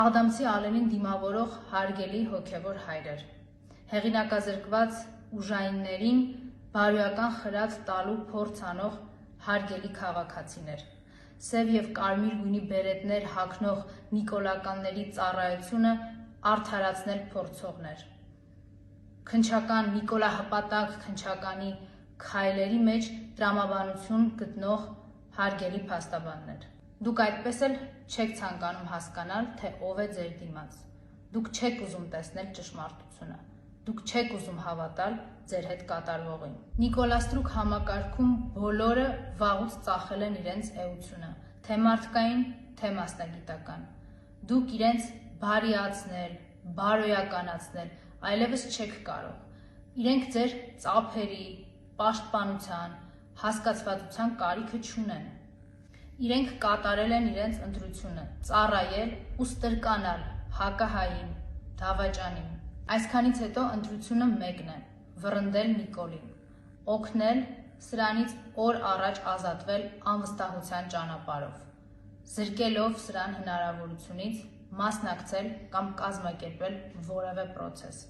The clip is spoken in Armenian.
Աղդամցի Ալենին դիմավորող հարգելի հոգևոր հայրեր, հեղինակազրկված ուժայիններին բարոյական խրատ տալու փորձ անող հարգելի քաղաքացիներ, սև և կարմիր գույնի բերետներ հագնող նիկոլականների ծառայությունը արդարացնել փորձողներ, քննչական նիկոլահպատակ քննչականի քայլերի մեջ տրամաբանություն գտնող հարգելի փաստաբաններ։ Դուք այդպես էլ չեք ցանկանում հասկանալ, թե ով է ձեր դիմաց։ Դուք չեք ուզում տեսնել ճշմարտությունը։ Դուք չեք ուզում հավատալ ձեր հետ կատարվողին։ Նիկոլաստրուկ համակարգում բոլորը վաղուց ծախել են իրենց էությունը, թե մարդկային, թե մասնագիտական։ Դուք իրենց բարիացնել, բարոյականացնել այլևս չեք կարող։ Իրենք ձեր ծափերի, պաշտպանության, հասկացվածության կարիքը չունեն։ Իրենք կատարել են իրենց ընտրությունը, ծառայել ու ստրկանալ հակահային, դավաճանին։ Այսքանից հետո ընտրությունը մեկն է՝ վռնդել Նիկոլին, օգնել սրանից օր առաջ ազատվել անվստահության ճանապարհով, զրկելով սրան հնարավորությունից մասնակցել կամ կազմակերպել որևէ պրոցես։